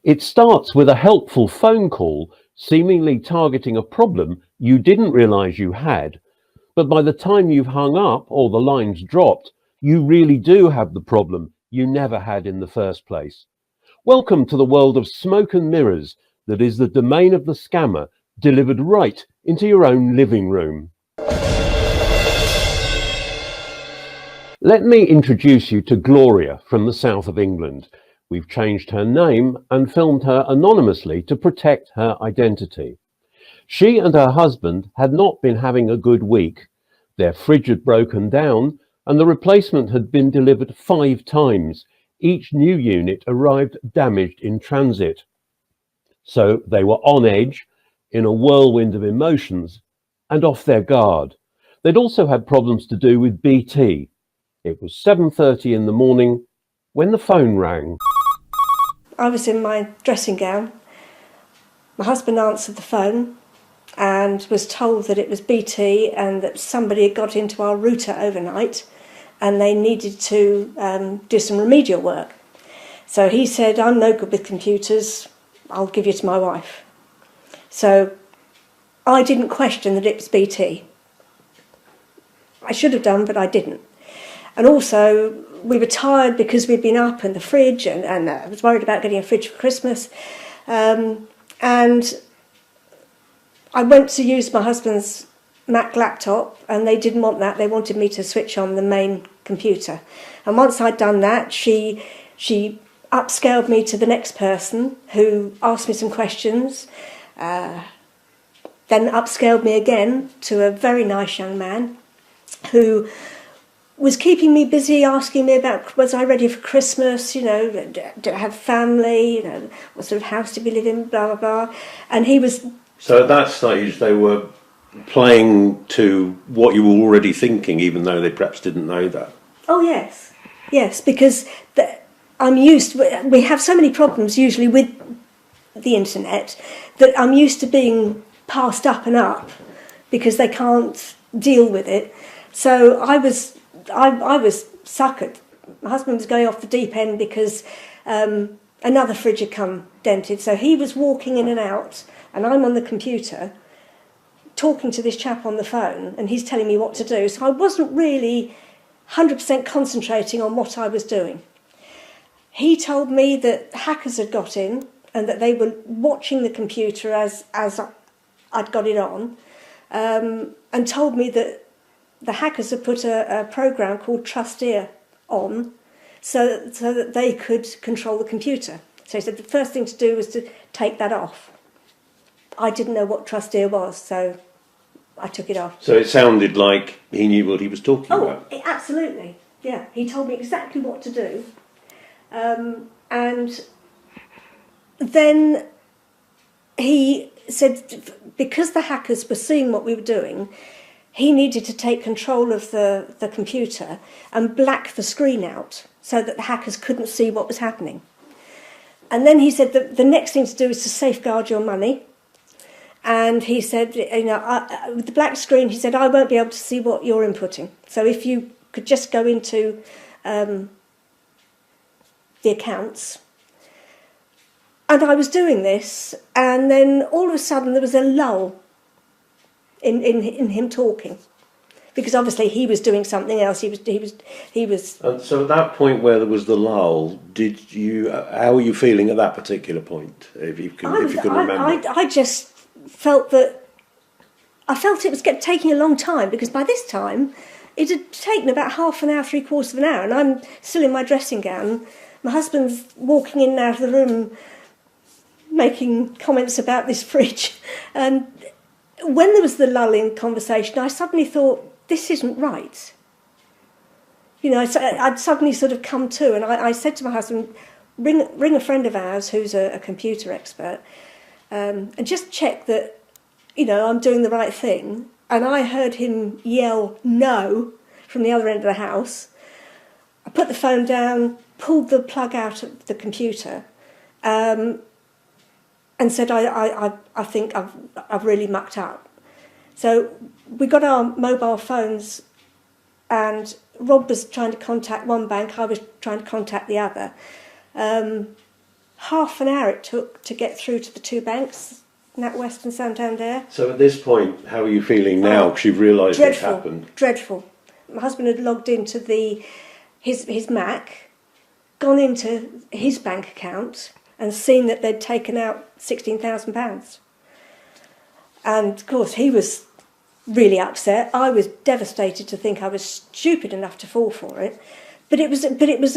It starts with a helpful phone call, seemingly targeting a problem you didn't realize you had, but by the time you've hung up or the line's dropped, you really do have the problem you never had in the first place. Welcome to the world of smoke and mirrors that is the domain of the scammer, delivered right into your own living room. Let me introduce you to Gloria from the south of England. We've changed her name and filmed her anonymously to protect her identity. She and her husband had not been having a good week. Their fridge had broken down and the replacement had been delivered 5 times. Each new unit arrived damaged in transit. So they were on edge, in a whirlwind of emotions, and off their guard. They'd also had problems to do with BT. It was 7:30 in the morning when the phone rang. I was in my dressing gown. My husband answered the phone and was told that it was BT and that somebody had got into our router overnight and they needed to do some remedial work. So he said, "I'm no good with computers, I'll give you to my wife." So I didn't question that it was BT. I should have done, but I didn't. And also, we were tired because we'd been up in the fridge, and I was worried about getting a fridge for Christmas. And I went to use my husband's Mac laptop, and they didn't want that. They wanted me to switch on the main computer. And once I'd done that, she upscaled me to the next person who asked me some questions, then upscaled me again to a very nice young man who was keeping me busy, asking me about, was I ready for Christmas, do I have family, what sort of house do we live in, blah, blah, blah. And he was... So at that stage they were playing to what you were already thinking, even though they perhaps didn't know that. Oh, yes. Yes, because I'm used... We have so many problems usually with the internet that I'm used to being passed up and up because they can't deal with it. So I was suckered. My husband was going off the deep end because another fridge had come dented. So he was walking in and out, and I'm on the computer talking to this chap on the phone, and he's telling me what to do. So I wasn't really 100% concentrating on what I was doing. He told me that hackers had got in and that they were watching the computer as I'd got it on, and told me that the hackers had put a program called Trusteer on so that they could control the computer. So he said the first thing to do was to take that off. I didn't know what Trusteer was, so I took it off. So it sounded like he knew what he was talking about. Oh, absolutely. Yeah, he told me exactly what to do. And then he said because the hackers were seeing what we were doing, he needed to take control of the computer and black the screen out so that the hackers couldn't see what was happening. And then he said that the next thing to do is to safeguard your money. And he said, with the black screen, he said, I won't be able to see what you're inputting. So if you could just go into the accounts. And I was doing this, and then all of a sudden there was a lull in him talking, because obviously he was doing something else. He was. And so at that point where there was the lull, how were you feeling at that particular point? If you can remember. I just felt that it was taking a long time, because by this time it had taken about half an hour, 3/4 of an hour, and I'm still in my dressing gown. My husband's walking in and out of the room, making comments about this fridge, and when there was the lull in conversation, I suddenly thought, this isn't right. I'd suddenly sort of come to, and I said to my husband, ring a friend of ours who's a computer expert, and just check that, I'm doing the right thing. And I heard him yell, no, from the other end of the house. I put the phone down, pulled the plug out of the computer, and said, I think I've really mucked up. So we got our mobile phones, and Rob was trying to contact one bank, I was trying to contact the other. half an hour it took to get through to the two banks, NatWest and Santander. So at this point, how are you feeling now? Because you've realised it's happened. Dreadful. My husband had logged into his Mac, gone into his bank account and seen that they'd taken out £16,000. And of course he was really upset. I was devastated to think I was stupid enough to fall for it. But it was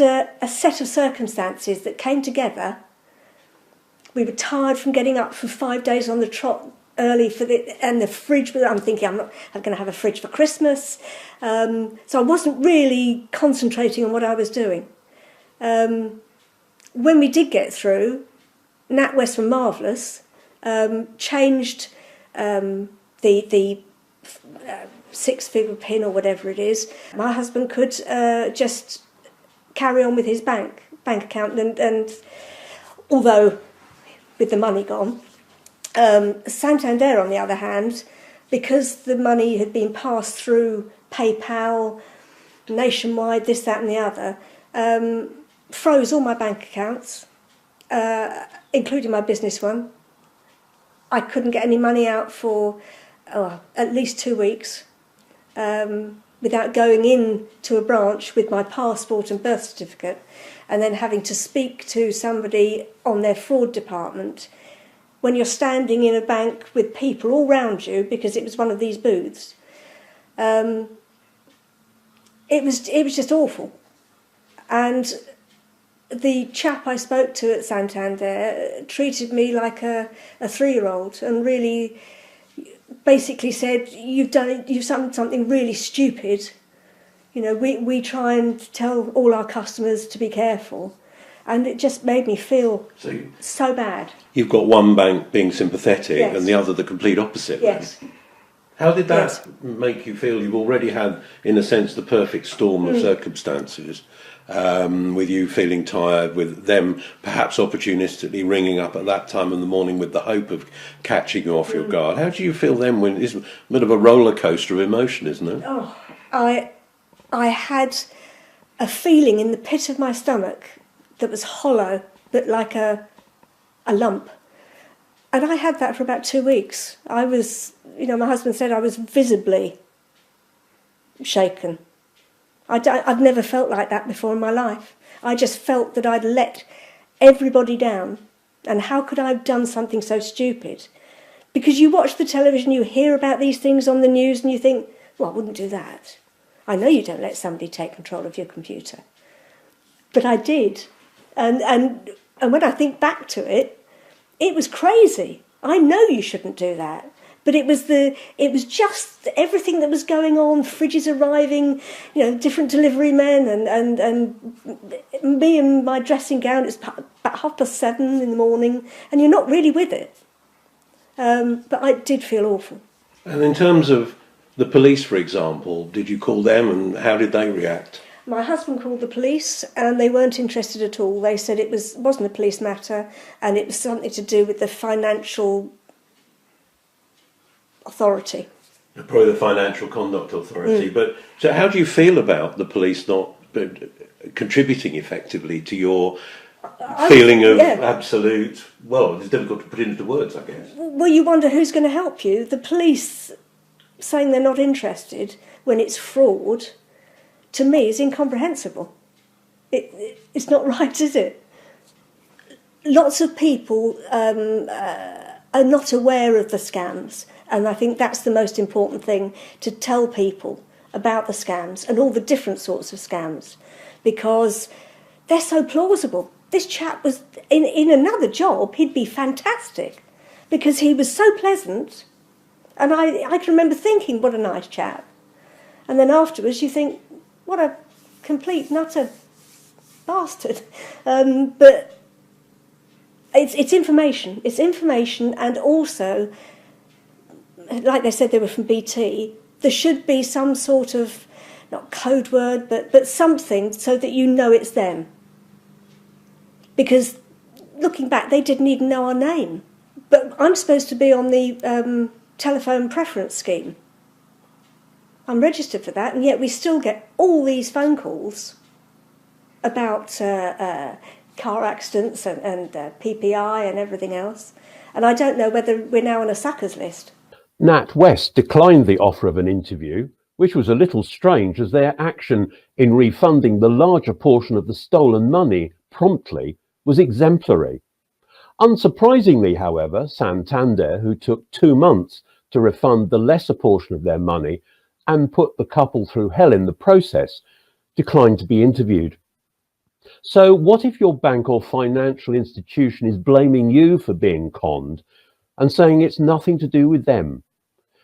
a set of circumstances that came together. We were tired from getting up for 5 days on the trot early and the fridge. I'm thinking I'm going to have a fridge for Christmas. So I wasn't really concentrating on what I was doing. When we did get through, NatWest were marvellous. Changed the six-figure PIN or whatever it is. My husband could just carry on with his bank account, and although with the money gone, Santander, on the other hand, because the money had been passed through PayPal, Nationwide, this, that and the other, froze all my bank accounts, including my business one. I couldn't get any money out for at least 2 weeks without going in to a branch with my passport and birth certificate and then having to speak to somebody on their fraud department when you're standing in a bank with people all round you, because it was one of these booths. It was just awful. And the chap I spoke to at Santander treated me like a 3-year-old and really basically said, you've done something really stupid. You know, we try and tell all our customers to be careful, and it just made me feel so bad. You've got one bank being sympathetic, yes, and the other the complete opposite. Yes. Then. How did that Yes. make you feel? You've already had, in a sense, the perfect storm of circumstances, with you feeling tired, with them perhaps opportunistically ringing up at that time in the morning with the hope of catching you off your guard. How do you feel then? When it's a bit of a roller coaster of emotion, isn't it? Oh, I had a feeling in the pit of my stomach that was hollow, but like a lump. And I had that for about 2 weeks. I was, my husband said I was visibly shaken. I'd never felt like that before in my life. I just felt that I'd let everybody down. And how could I have done something so stupid? Because you watch the television, you hear about these things on the news, and you think, well, I wouldn't do that. I know you don't let somebody take control of your computer. But I did. And when I think back to it, it was crazy. I know you shouldn't do that. But it was just everything that was going on, fridges arriving, different delivery men, and me in my dressing gown. It's about 7:30 in the morning, and you're not really with it. But I did feel awful. And in terms of the police, for example, did you call them, and how did they react? My husband called the police, and they weren't interested at all. They said it wasn't a police matter, and it was something to do with the financial authority. Probably the Financial Conduct Authority. But so how do you feel about the police not contributing effectively to your feeling of absolute, well, it's difficult to put into words, I guess. Well, you wonder who's going to help you. The police saying they're not interested when it's fraud, to me, is incomprehensible. It's not right, is it? Lots of people are not aware of the scams, and I think that's the most important thing, to tell people about the scams and all the different sorts of scams, because they're so plausible. This chap was, in another job, he'd be fantastic, because he was so pleasant, and I can remember thinking, what a nice chap. And then afterwards you think, what a complete nutter bastard. But it's information. It's information, and also, like they said they were from BT, there should be some sort of, not code word, but something so that you know it's them. Because looking back, they didn't even know our name. But I'm supposed to be on the telephone preference scheme. I'm registered for that, and yet we still get all these phone calls about car accidents and PPI and everything else. And I don't know whether we're now on a suckers list. Nat West declined the offer of an interview, which was a little strange as their action in refunding the larger portion of the stolen money promptly was exemplary. Unsurprisingly, however, Santander, who took 2 months to refund the lesser portion of their money and put the couple through hell in the process, declined to be interviewed. So what if your bank or financial institution is blaming you for being conned and saying it's nothing to do with them?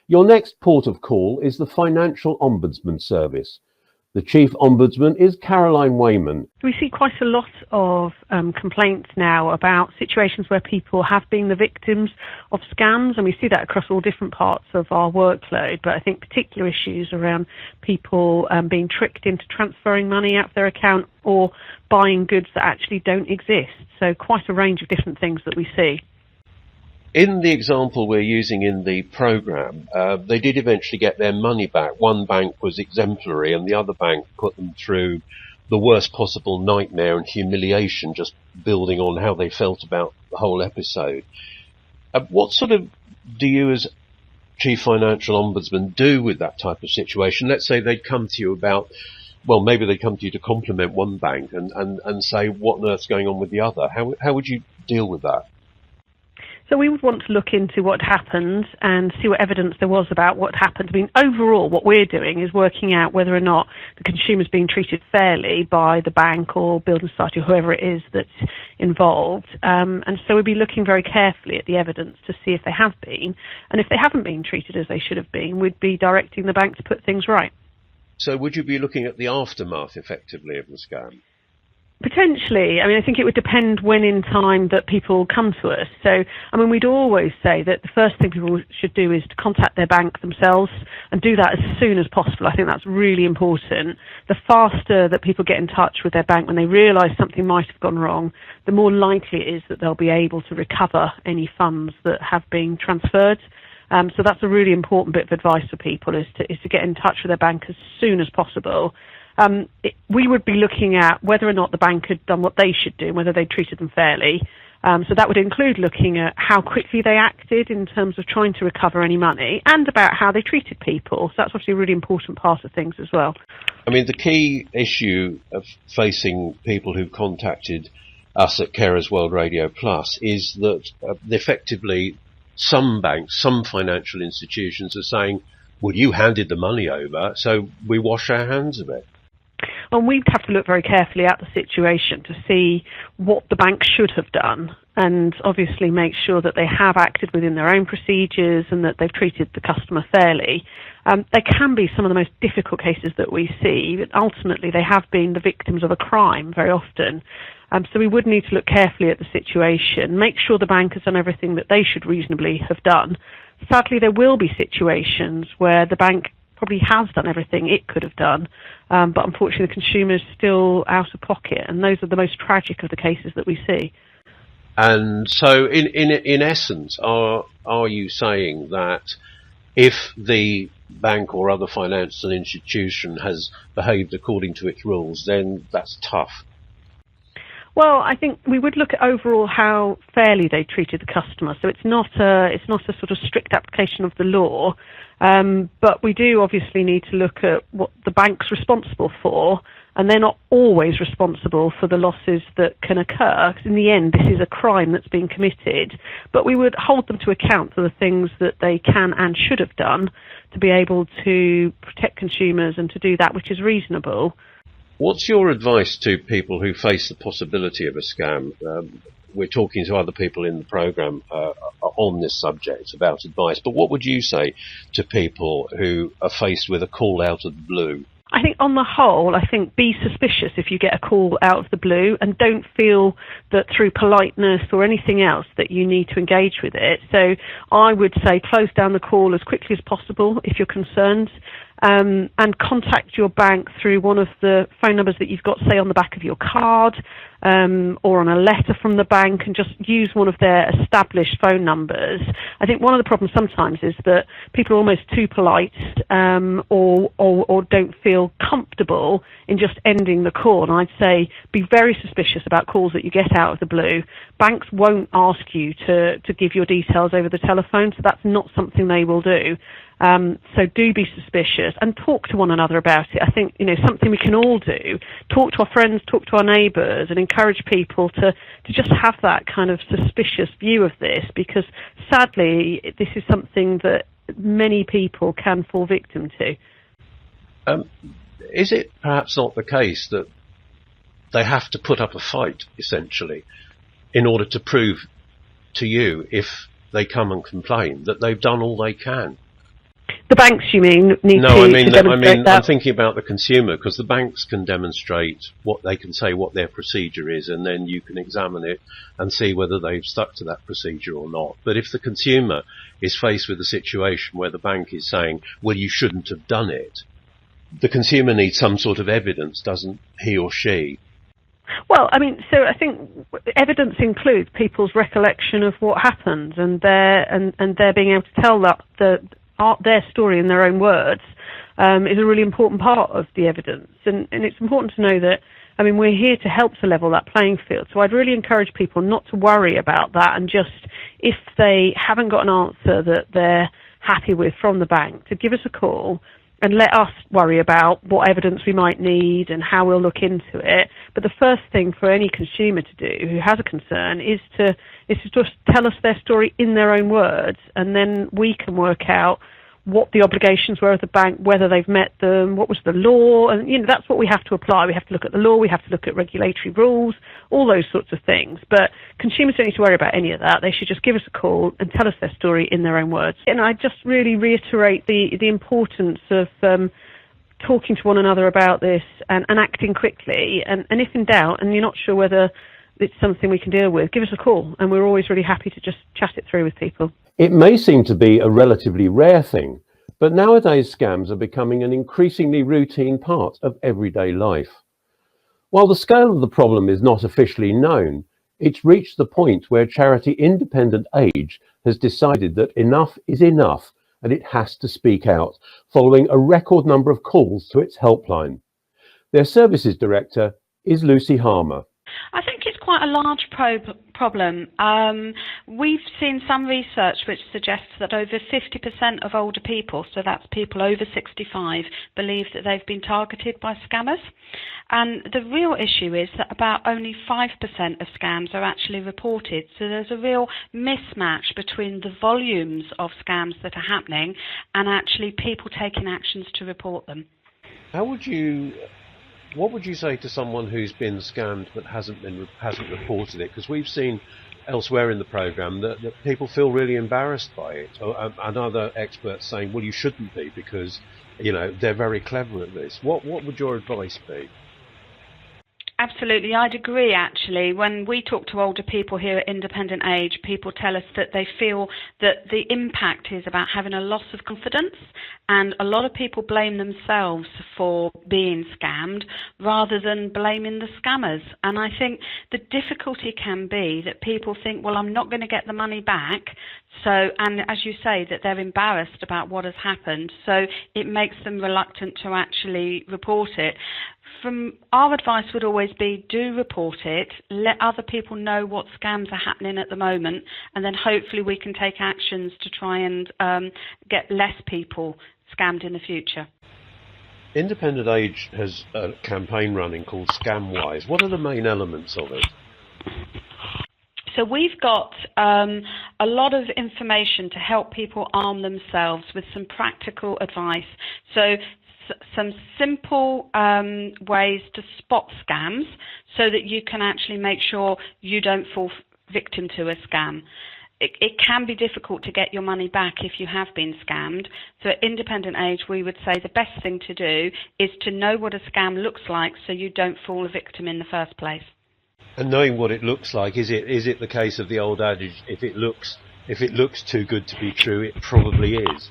Your next port of call is the Financial Ombudsman Service. The Chief Ombudsman is Caroline Wayman. We see quite a lot of complaints now about situations where people have been the victims of scams, and we see that across all different parts of our workload. But I think particular issues around people being tricked into transferring money out of their account or buying goods that actually don't exist. So quite a range of different things that we see. In the example we're using in the programme, they did eventually get their money back. One bank was exemplary and the other bank put them through the worst possible nightmare and humiliation, just building on how they felt about the whole episode. What sort of do you as Chief Financial Ombudsman do with that type of situation? Let's say they'd come to you about, well, maybe they'd come to you to compliment one bank and say, what on earth's going on with the other? How would you deal with that? So we would want to look into what happened and see what evidence there was about what happened. I mean, overall, what we're doing is working out whether or not the consumer's being treated fairly by the bank or building society or whoever it is that's involved. And so we'd be looking very carefully at the evidence to see if they have been. And if they haven't been treated as they should have been, we'd be directing the bank to put things right. So would you be looking at the aftermath, effectively, of the scam? Potentially. I mean, I think it would depend when in time that people come to us. So, I mean, we'd always say that the first thing people should do is to contact their bank themselves and do that as soon as possible. I think that's really important. The faster that people get in touch with their bank when they realise something might have gone wrong, the more likely it is that they'll be able to recover any funds that have been transferred. So that's a really important bit of advice for people is to get in touch with their bank as soon as possible. We would be looking at whether or not the bank had done what they should do and whether they treated them fairly. So that would include looking at how quickly they acted in terms of trying to recover any money and about how they treated people. So that's obviously a really important part of things as well. I mean, the key issue of facing people who've contacted us at Carers World Radio Plus is that effectively some banks, some financial institutions are saying, well, you handed the money over, so we wash our hands of it. And we'd have to look very carefully at the situation to see what the bank should have done and obviously make sure that they have acted within their own procedures and that they've treated the customer fairly. There can be some of the most difficult cases that we see, but ultimately they have been the victims of a crime very often. So we would need to look carefully at the situation, make sure the bank has done everything that they should reasonably have done. Sadly, there will be situations where the bank probably has done everything it could have done, but unfortunately the consumer is still out of pocket, and those are the most tragic of the cases that we see. And so, in essence, are you saying that if the bank or other financial institution has behaved according to its rules, then that's tough? Well, I think we would look at overall how fairly they treated the customer. So it's not a sort of strict application of the law, but we do obviously need to look at what the bank's responsible for, and they're not always responsible for the losses that can occur. Because in the end, this is a crime that's been committed, but we would hold them to account for the things that they can and should have done to be able to protect consumers and to do that which is reasonable. What's your advice to people who face the possibility of a scam? We're talking to other people in the programme on this subject about advice, but what would you say to people who are faced with a call out of the blue? I think on the whole, be suspicious if you get a call out of the blue and don't feel that through politeness or anything else that you need to engage with it. So I would say close down the call as quickly as possible if you're concerned. and contact your bank through one of the phone numbers that you've got, say, on the back of your card, or on a letter from the bank, and just use one of their established phone numbers. I think one of the problems sometimes is that people are almost too polite, or don't feel comfortable in just ending the call. And I'd say be very suspicious about calls that you get out of the blue. Banks won't ask you to give your details over the telephone, so that's not something they will do. So do be suspicious and talk to one another about it. I think, something we can all do, talk to our friends, talk to our neighbours, and encourage people to just have that kind of suspicious view of this, because sadly this is something that many people can fall victim to. Is it perhaps not the case that they have to put up a fight, essentially, in order to prove to you, if they come and complain, that they've done all they can? The banks, you mean, need No, to demonstrate that? I'm thinking about the consumer, because the banks can demonstrate what they can say, what their procedure is, and then you can examine it and see whether they've stuck to that procedure or not. But if the consumer is faced with a situation where the bank is saying, well, you shouldn't have done it, the consumer needs some sort of evidence, doesn't he or she? Well, so I think evidence includes people's recollection of what happened, and their being able to tell their story in their own words is a really important part of the evidence. And it's important to know that, we're here to help to level that playing field. So I'd really encourage people not to worry about that, and just, if they haven't got an answer that they're happy with from the bank, to give us a call and let us worry about what evidence we might need and how we'll look into it. But the first thing for any consumer to do who has a concern is to just tell us their story in their own words, and then we can work out what the obligations were of the bank, whether they've met them, what was the law, and that's what we have to apply. We have to look at the law, we have to look at regulatory rules, all those sorts of things. But consumers don't need to worry about any of that. They should just give us a call and tell us their story in their own words. And I just really reiterate the importance of talking to one another about this and acting quickly. And if in doubt, and you're not sure whether it's something we can deal with, give us a call, and we're always really happy to just chat it through with people. It may seem to be a relatively rare thing, but nowadays scams are becoming an increasingly routine part of everyday life. While the scale of the problem is not officially known, it's reached the point where charity Independent Age has decided that enough is enough, and it has to speak out, following a record number of calls to its helpline. Their services director is Lucy Harmer. I think it's quite a large problem. We've seen some research which suggests that over 50% of older people, so that's people over 65, believe that they've been targeted by scammers. And the real issue is that about only 5% of scams are actually reported. So there's a real mismatch between the volumes of scams that are happening and actually people taking actions to report them. What would you say to someone who's been scammed but hasn't reported it? Because we've seen elsewhere in the programme that people feel really embarrassed by it, and other experts saying, well, you shouldn't be, because they're very clever at this. What would your advice be? Absolutely, I'd agree actually. When we talk to older people here at Independent Age, people tell us that they feel that the impact is about having a loss of confidence, and a lot of people blame themselves for being scammed rather than blaming the scammers. And I think the difficulty can be that people think, well, I'm not going to get the money back, and as you say, that they're embarrassed about what has happened, so it makes them reluctant to actually report it. From our advice would always be, do report it, let other people know what scams are happening at the moment, and then hopefully we can take actions to try and get less people scammed in the future. Independent Age has a campaign running called Scamwise. What are the main elements of it? So we've got a lot of information to help people arm themselves with some practical advice. So some simple ways to spot scams so that you can actually make sure you don't fall victim to a scam. It can be difficult to get your money back if you have been scammed. So at Independent Age, we would say the best thing to do is to know what a scam looks like so you don't fall a victim in the first place. And knowing what it looks like, is it the case of the old adage, if it looks too good to be true, it probably is?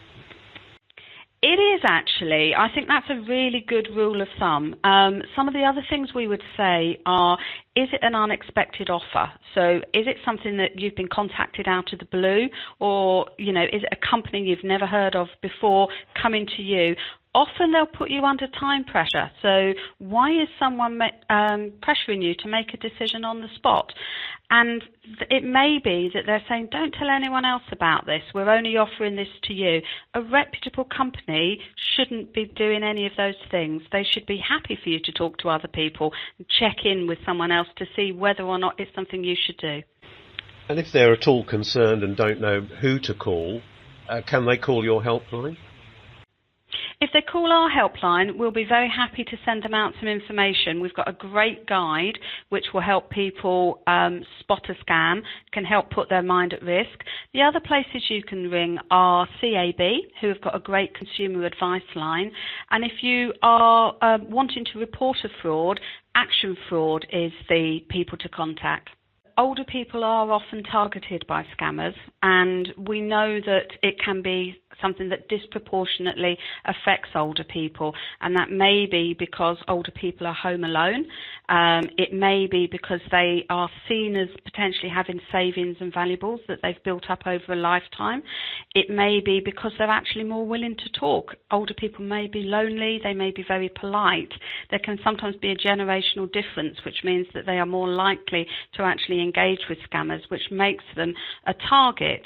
It is actually. I think that's a really good rule of thumb. Some of the other things we would say are, is it an unexpected offer? So is it something that you've been contacted out of the blue, or, you know, is it a company you've never heard of before coming to you? Often they'll put you under time pressure. So why is someone pressuring you to make a decision on the spot? And it may be that they're saying, don't tell anyone else about this. We're only offering this to you. A reputable company shouldn't be doing any of those things. They should be happy for you to talk to other people and check in with someone else to see whether or not it's something you should do. And if they're at all concerned and don't know who to call, can they call your helpline? If they call our helpline, we'll be very happy to send them out some information. We've got a great guide which will help people spot a scam, can help put their mind at risk. The other places you can ring are CAB, who have got a great consumer advice line. And if you are wanting to report a fraud, Action Fraud is the people to contact. Older people are often targeted by scammers, and we know that it can be something that disproportionately affects older people, and that may be because older people are home alone. It may be because they are seen as potentially having savings and valuables that they've built up over a lifetime. It may be because they're actually more willing to talk. Older people may be lonely, they may be very polite. There can sometimes be a generational difference, which means that they are more likely to actually engage with scammers, which makes them a target.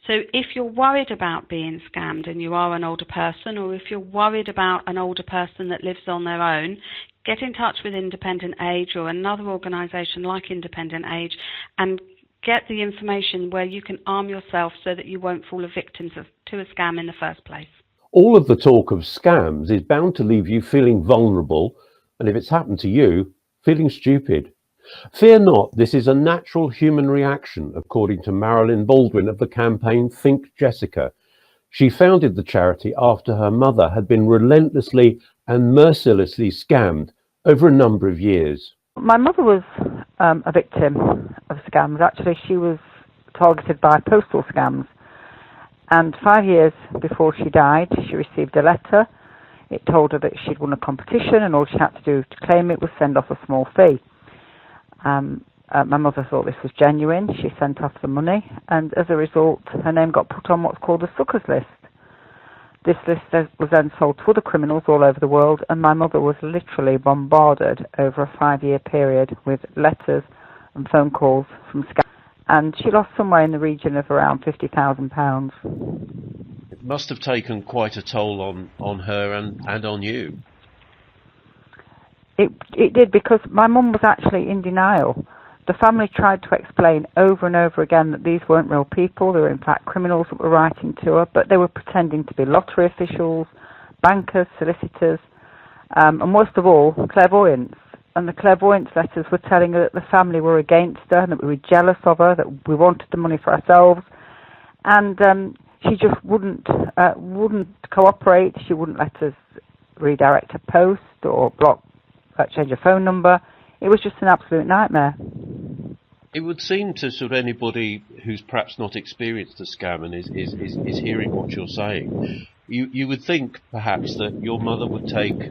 So if you're worried about being scammed and you are an older person, or if you're worried about an older person that lives on their own, get in touch with Independent Age or another organisation like Independent Age and get the information where you can arm yourself so that you won't fall a victim to a scam in the first place. All of the talk of scams is bound to leave you feeling vulnerable, and if it's happened to you, feeling stupid. Fear not, this is a natural human reaction, according to Marilyn Baldwin of the campaign Think Jessica. She founded the charity after her mother had been relentlessly and mercilessly scammed over a number of years. My mother was a victim of scams. Actually, she was targeted by postal scams. And 5 years before she died, she received a letter. It told her that she'd won a competition and all she had to do to claim it was send off a small fee. My mother thought this was genuine. She sent off the money, and as a result, her name got put on what's called a suckers list. This list was then sold to other criminals all over the world, and my mother was literally bombarded over a 5-year period with letters and phone calls from scams, and she lost somewhere in the region of around £50,000. It must have taken quite a toll on her and on you. It did, because my mum was actually in denial. The family tried to explain over and over again that these weren't real people. They were in fact criminals that were writing to her, but they were pretending to be lottery officials, bankers, solicitors, and most of all, clairvoyants. And the clairvoyance letters were telling her that the family were against her, and that we were jealous of her, that we wanted the money for ourselves. And she just wouldn't cooperate. She wouldn't let us redirect her post or change her phone number. It was just an absolute nightmare. It would seem to sort of anybody who's perhaps not experienced a scam and is hearing what you're saying, you would think perhaps that your mother would take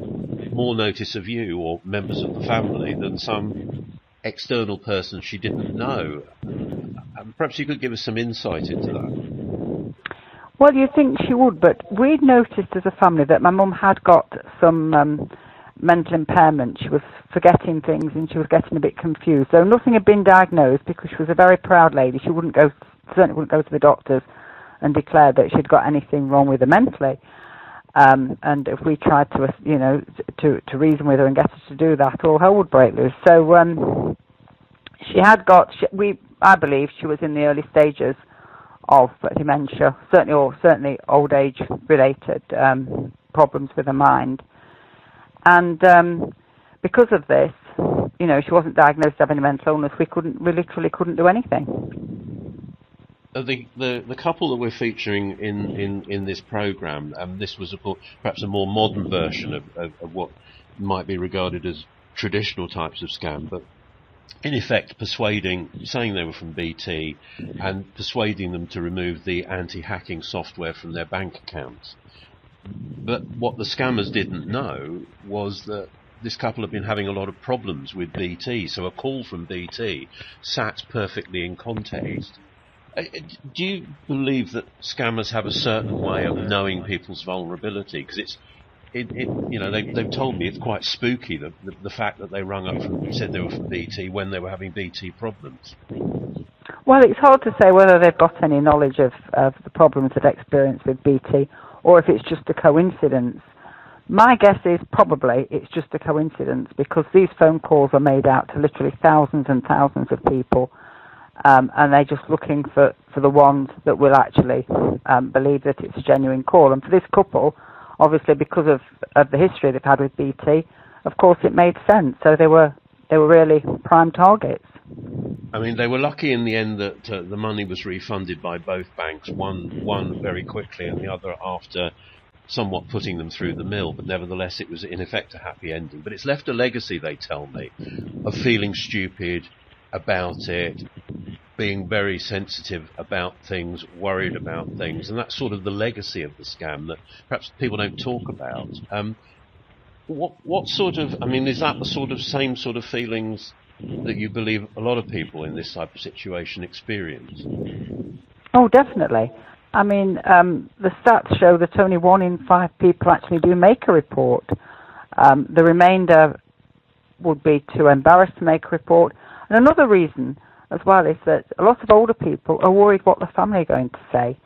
more notice of you or members of the family than some external person she didn't know. Perhaps you could give us some insight into that. Well, you'd think she would, but we'd noticed as a family that my mum had got some mental impairment. She was forgetting things and she was getting a bit confused. So nothing had been diagnosed, because she was a very proud lady. She certainly wouldn't go to the doctors and declare that she'd got anything wrong with her mentally. And if we tried to reason with her and get her to do that, all hell would break loose. So I believe she was in the early stages of dementia, certainly old age related problems with her mind. And because of this, she wasn't diagnosed with having a mental illness. We literally couldn't do anything. The couple that we're featuring in this programme, this was perhaps a more modern version of what might be regarded as traditional types of scam, but in effect saying they were from BT and persuading them to remove the anti-hacking software from their bank accounts. But what the scammers didn't know was that this couple had been having a lot of problems with BT, so a call from BT sat perfectly in context. Do you believe that scammers have a certain way of knowing people's vulnerability? Because they've told me it's quite spooky, the fact that they rung up and said they were from BT when they were having BT problems. Well, it's hard to say whether they've got any knowledge of the problems they've experienced with BT or if it's just a coincidence. My guess is probably it's just a coincidence because these phone calls are made out to literally thousands and thousands of people, and they're just looking for the ones that will actually believe that it's a genuine call. And for this couple, obviously because of the history they've had with BT, of course it made sense. So they were really prime targets. I mean, they were lucky in the end that the money was refunded by both banks, one very quickly and the other after somewhat putting them through the mill, but nevertheless it was in effect a happy ending. But it's left a legacy, they tell me, of feeling stupid about it, being very sensitive about things, worried about things, and that's sort of the legacy of the scam that perhaps people don't talk about. What sort of, I mean, is that the sort of same sort of feelings that you believe a lot of people in this type of situation experience? Oh, definitely. I mean, the stats show that only 1 in 5 people actually do make a report. The remainder would be too embarrassed to make a report. And another reason as well is that a lot of older people are worried what the family are going to say.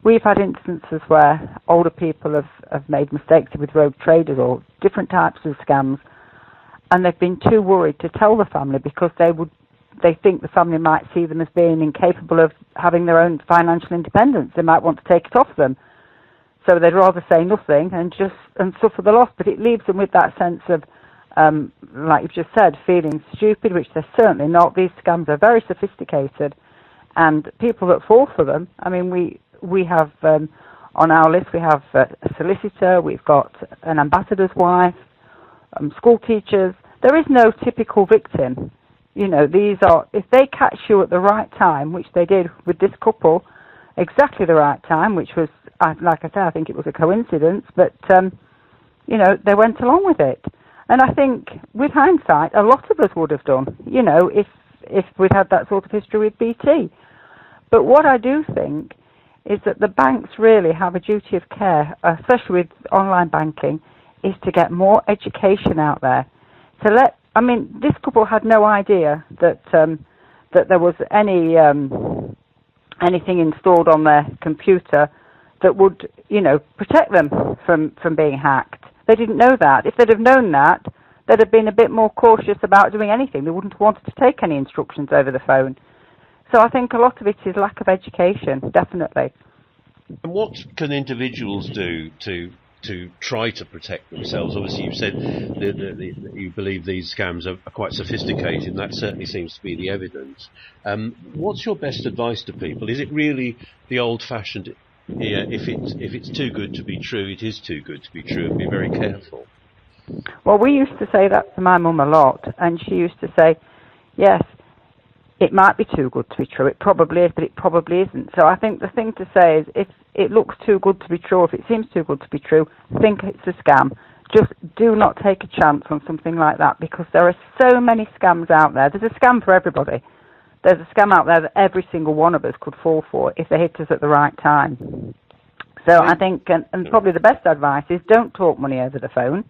We've had instances where older people have made mistakes with rogue traders or different types of scams, and they've been too worried to tell the family because they think the family might see them as being incapable of having their own financial independence. They might want to take it off them. So they'd rather say nothing and suffer the loss. But it leaves them with that sense of, like you've just said, feeling stupid, which they're certainly not. These scams are very sophisticated, and people that fall for them, I mean, we have on our list, we have a solicitor, we've got an ambassador's wife, school teachers. There is no typical victim. You know, these are, if they catch you at the right time, which they did with this couple, exactly the right time, which was, like I said, I think it was a coincidence, but, they went along with it. And I think, with hindsight, a lot of us would have done, if we'd had that sort of history with BT. But what I do think is that the banks really have a duty of care, especially with online banking, is to get more education out there. This couple had no idea that there was anything installed on their computer that would, protect them from being hacked. They didn't know that. If they'd have known that, they'd have been a bit more cautious about doing anything. They wouldn't have wanted to take any instructions over the phone. So I think a lot of it is lack of education, definitely. And what can individuals do to try to protect themselves? Obviously, you've said that you believe these scams are quite sophisticated, and that certainly seems to be the evidence. What's your best advice to people? Is it really the old-fashioned, if it's too good to be true, it is too good to be true, and be very careful? Well, we used to say that to my mum a lot, and she used to say, yes, it might be too good to be true. It probably is, but it probably isn't. So I think the thing to say is, if it looks too good to be true, if it seems too good to be true, think it's a scam. Just do not take a chance on something like that, because there are so many scams out there. There's a scam for everybody. There's a scam out there that every single one of us could fall for if they hit us at the right time. So I think, and probably the best advice is, don't talk money over the phone.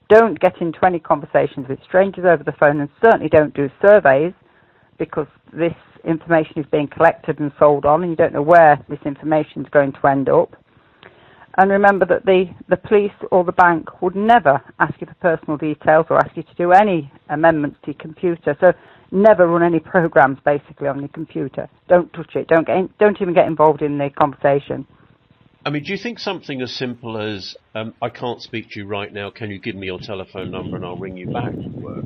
Don't get into any conversations with strangers over the phone, and certainly don't do surveys, because this information is being collected and sold on, and you don't know where this information is going to end up. And remember that the police or the bank would never ask you for personal details or ask you to do any amendments to your computer. So never run any programs, basically, on your computer. Don't touch it. Don't even get involved in the conversation. I mean, do you think something as simple as, I can't speak to you right now, can you give me your telephone number and I'll ring you back, would work?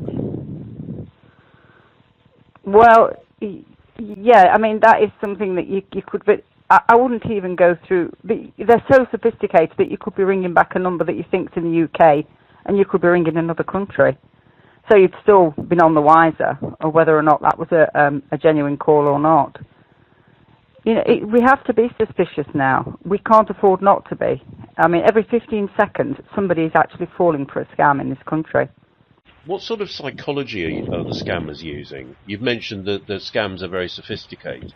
Well, yeah, I mean, that is something that you could, but I wouldn't even go through, they're so sophisticated that you could be ringing back a number that you think's in the UK, and you could be ringing another country. So you'd still be none the wiser of whether or not that was a genuine call or not. We have to be suspicious now. We can't afford not to be. I mean, every 15 seconds, somebody is actually falling for a scam in this country. What sort of psychology are the scammers using? You've mentioned that the scams are very sophisticated.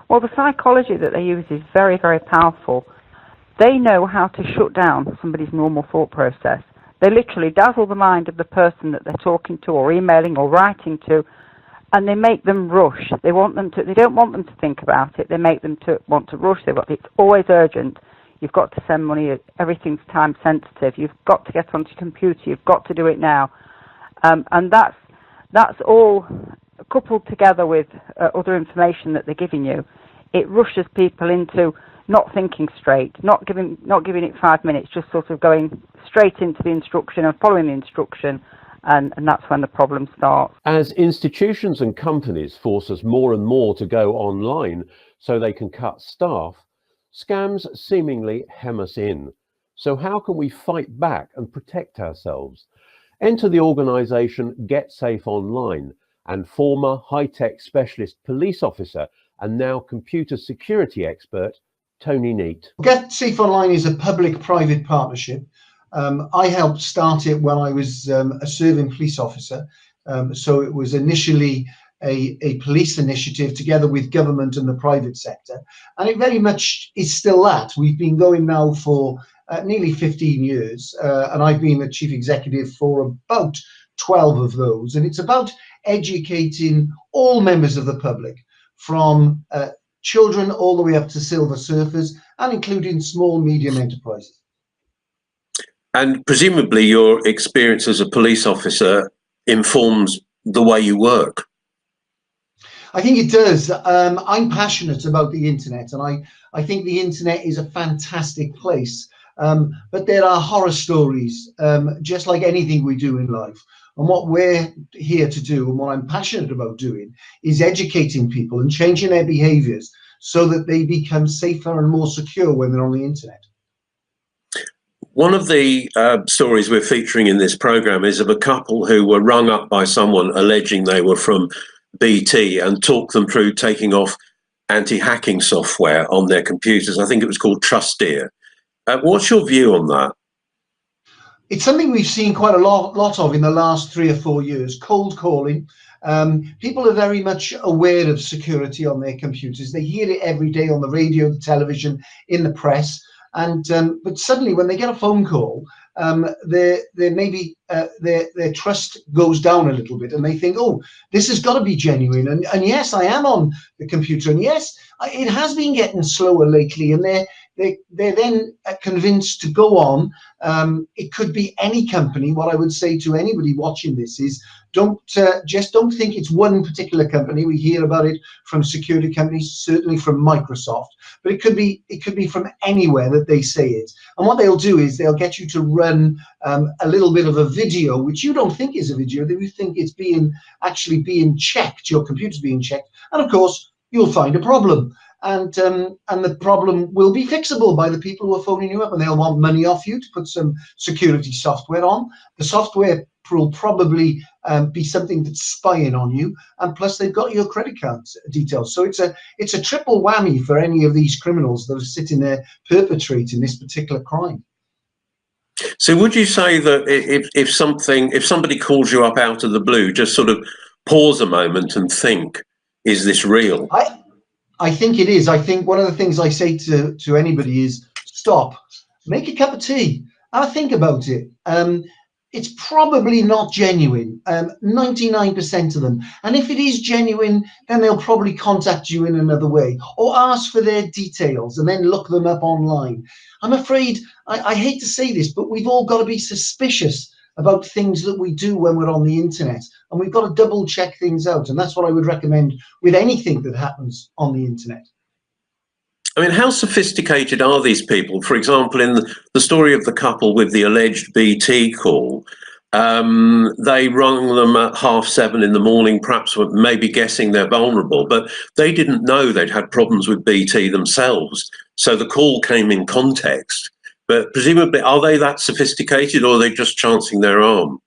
Well, the psychology that they use is very, very powerful. They know how to shut down somebody's normal thought process. They literally dazzle the mind of the person that they're talking to or emailing or writing to, and they make them rush. They don't want them to think about it. They make them to want to rush. It's always urgent. You've got to send money. Everything's time sensitive. You've got to get onto your computer. You've got to do it now. And that's all coupled together with other information that they're giving you. It rushes people into not thinking straight, not giving it 5 minutes, just sort of going straight into the instruction and following the instruction, and that's when the problem starts. As institutions and companies force us more and more to go online so they can cut staff, scams seemingly hem us in. So how can we fight back and protect ourselves? Enter the organisation Get Safe Online, and former high-tech specialist police officer and now computer security expert, Tony Neate. Get Safe Online is a public-private partnership. I helped start it when I was a serving police officer. So it was initially a police initiative together with government and the private sector. And it very much is still that. We've been going now for nearly 15 years, and I've been the chief executive for about 12 of those. And it's about educating all members of the public, from children all the way up to silver surfers, and including small, medium enterprises. And presumably your experience as a police officer informs the way you work. I think it does. I'm passionate about the internet, and I think the internet is a fantastic place. But there are horror stories, just like anything we do in life. And what we're here to do, and what I'm passionate about doing, is educating people and changing their behaviours so that they become safer and more secure when they're on the internet. One of the stories we're featuring in this programme is of a couple who were rung up by someone alleging they were from BT and talked them through taking off anti-hacking software on their computers. I think it was called Trusteer. What's your view on that? It's something we've seen quite a lot of in the last 3 or 4 years, cold calling. People are very much aware of security on their computers. They hear it every day on the radio, the television, in the press. And but suddenly when they get a phone call, their trust goes down a little bit, and they think, oh, this has got to be genuine. And yes, I am on the computer, and yes, it has been getting slower lately, and they're then convinced to go on. It could be any company. What I would say to anybody watching this is, don't think it's one particular company. We hear about it from security companies, certainly from Microsoft, but it could be from anywhere that they say it. And what they'll do is they'll get you to run a little bit of a video, which you don't think is a video. You think it's actually being checked. Your computer's being checked, and of course you'll find a problem. And the problem will be fixable by the people who are phoning you up, and they'll want money off you to put some security software on. The software will probably be something that's spying on you, and plus they've got your credit card details. So it's a triple whammy for any of these criminals that are sitting there perpetrating this particular crime. So would you say that if somebody calls you up out of the blue, just sort of pause a moment and think, is this real? I think it is. I think one of the things I say to anybody is, stop, make a cup of tea, have a think about it. It's probably not genuine, 99% of them. And if it is genuine, then they'll probably contact you in another way, or ask for their details and then look them up online. I'm afraid, I hate to say this, but we've all got to be suspicious about things that we do when we're on the internet, and we've got to double check things out. And that's what I would recommend with anything that happens on the internet. I mean, how sophisticated are these people? For example, in the story of the couple with the alleged BT call, they rung them at 7:30 in the morning, perhaps maybe guessing they're vulnerable, but they didn't know they'd had problems with BT themselves. So the call came in context. But presumably, are they that sophisticated, or are they just chancing their arm?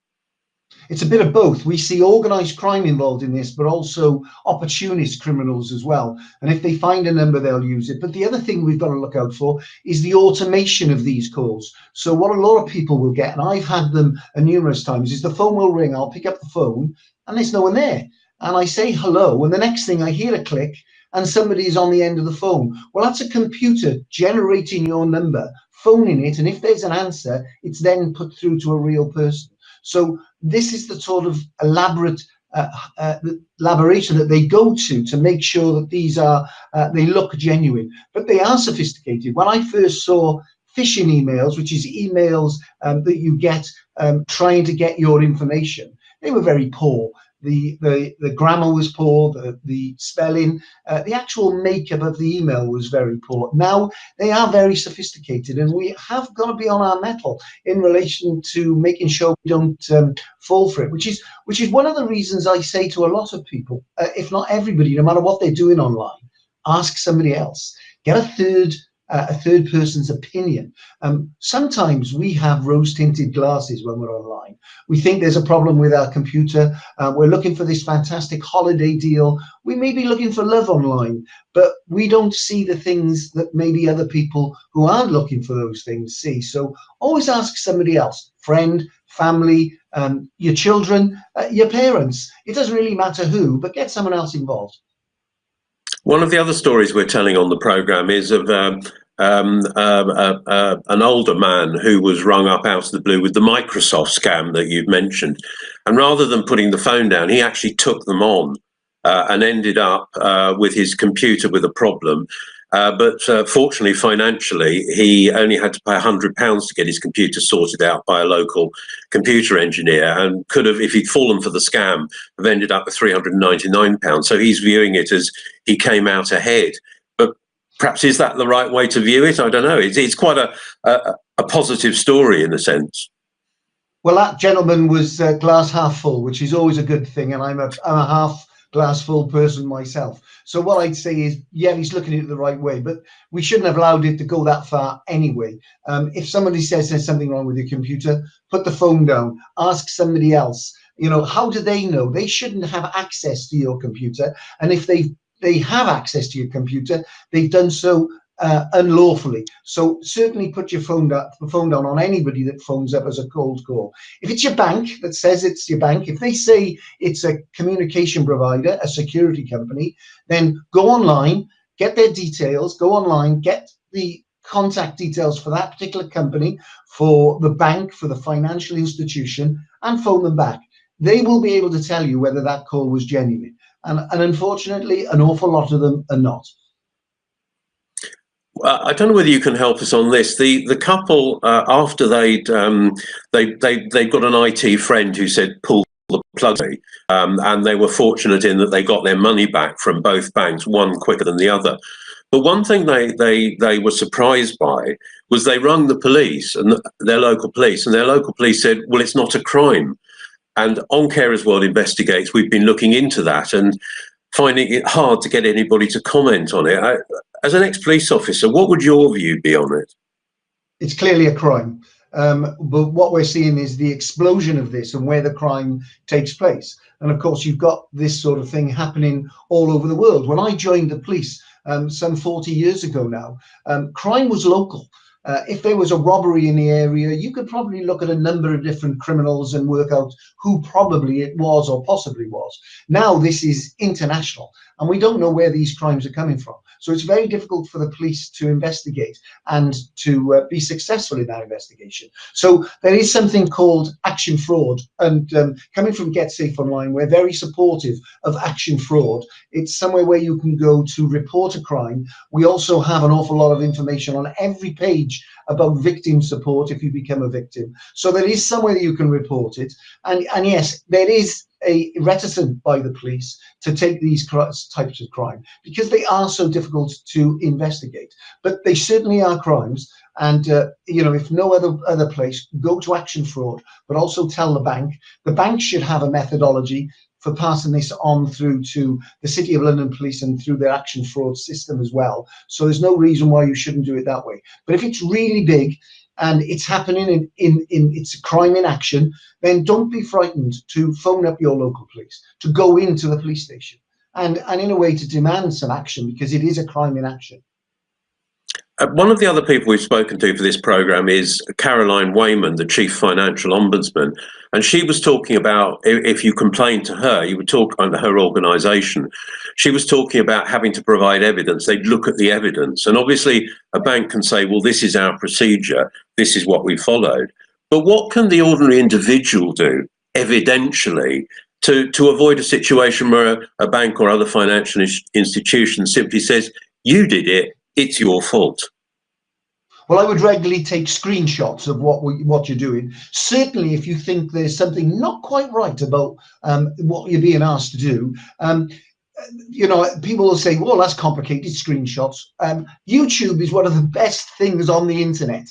it's a bit of both. We see organised crime involved in this, but also opportunist criminals as well. And if they find a number, they'll use it. But the other thing we've got to look out for is the automation of these calls. So what a lot of people will get, and I've had them numerous times, is the phone will ring, I'll pick up the phone, and there's no one there. And I say hello, and the next thing I hear a click, and somebody is on the end of the phone. Well, that's a computer generating your number, phoning it, and if there's an answer, it's then put through to a real person. So this is the sort of elaboration that they go to make sure that these are, they look genuine, but they are sophisticated. When I first saw phishing emails, which is emails that you get trying to get your information, they were very poor. The grammar was poor, the spelling, the actual makeup of the email was very poor. Now they are very sophisticated, and we have got to be on our mettle in relation to making sure we don't fall for it, which is one of the reasons I say to a lot of people, if not everybody, no matter what they're doing online, ask somebody else, get a third person's opinion. Sometimes we have rose-tinted glasses when we're online. We think there's a problem with our computer. We're looking for this fantastic holiday deal. We may be looking for love online, but we don't see the things that maybe other people who aren't looking for those things see. So always ask somebody else, friend, family, your children, your parents. It doesn't really matter who, but get someone else involved. One of the other stories we're telling on the programme is of an older man who was rung up out of the blue with the Microsoft scam that you've mentioned. And rather than putting the phone down, he actually took them on and ended up with his computer with a problem. But fortunately, financially, he only had to pay £100 to get his computer sorted out by a local computer engineer, and could have, if he'd fallen for the scam, have ended up with £399. So he's viewing it as he came out ahead. But perhaps is that the right way to view it? I don't know. It's quite a positive story in a sense. Well, that gentleman was glass half full, which is always a good thing, and I'm a half glass full person myself. So what I'd say is, yeah, he's looking at it the right way, but we shouldn't have allowed it to go that far anyway. If somebody says there's something wrong with your computer, put the phone down, ask somebody else. You know, how do they know? They shouldn't have access to your computer, and if they have access to your computer, they've done so unlawfully. So certainly put your phone down on anybody that phones up as a cold call. If it's your bank that says it's your bank, if they say it's a communication provider, a security company, then go online, get their details, go online, get the contact details for that particular company, for the bank, for the financial institution, and phone them back. They will be able to tell you whether that call was genuine. And unfortunately, an awful lot of them are not. I don't know whether you can help us on this. The couple, after they'd got an IT friend who said pull the plug, and they were fortunate in that they got their money back from both banks, one quicker than the other. But one thing they were surprised by was they rung the police, and their local police said, well, it's not a crime. And On Carers World Investigates, we've been looking into that and finding it hard to get anybody to comment on it. As an ex-police officer, what would your view be on it? It's clearly a crime. But what we're seeing is the explosion of this and where the crime takes place. And of course, you've got this sort of thing happening all over the world. When I joined the police some 40 years ago now, crime was local. If there was a robbery in the area, you could probably look at a number of different criminals and work out who probably it was or possibly was. Now this is international, and we don't know where these crimes are coming from. So it's very difficult for the police to investigate and to be successful in that investigation. So there is something called action fraud, and coming from Get Safe Online, we're very supportive of action fraud. It's somewhere where you can go to report a crime. We also have an awful lot of information on every page about victim support if you become a victim. So there is somewhere that you can report it. And yes, there is a reticence by the police to take these types of crime because they are so difficult to investigate. But they certainly are crimes. And you know, if no other place, go to action fraud, but also tell the bank. The bank should have a methodology for passing this on through to the City of London Police and through their action fraud system as well. So there's no reason why you shouldn't do it that way. But if it's really big and it's happening it's a crime in action, then don't be frightened to phone up your local police, to go into the police station, and in a way to demand some action, because it is a crime in action. One of the other people we've spoken to for this programme is Caroline Wayman, the Chief Financial Ombudsman. And she was talking about, if you complained to her, you would talk under her organisation. She was talking about having to provide evidence. They'd look at the evidence. And obviously a bank can say, well, this is our procedure. This is what we followed. But what can the ordinary individual do, evidentially, to avoid a situation where a bank or other financial institution simply says, you did it, it's your fault? Well, I would regularly take screenshots of what you're doing. Certainly, if you think there's something not quite right about what you're being asked to do, you know, people will say, well, that's complicated, screenshots. YouTube is one of the best things on the internet.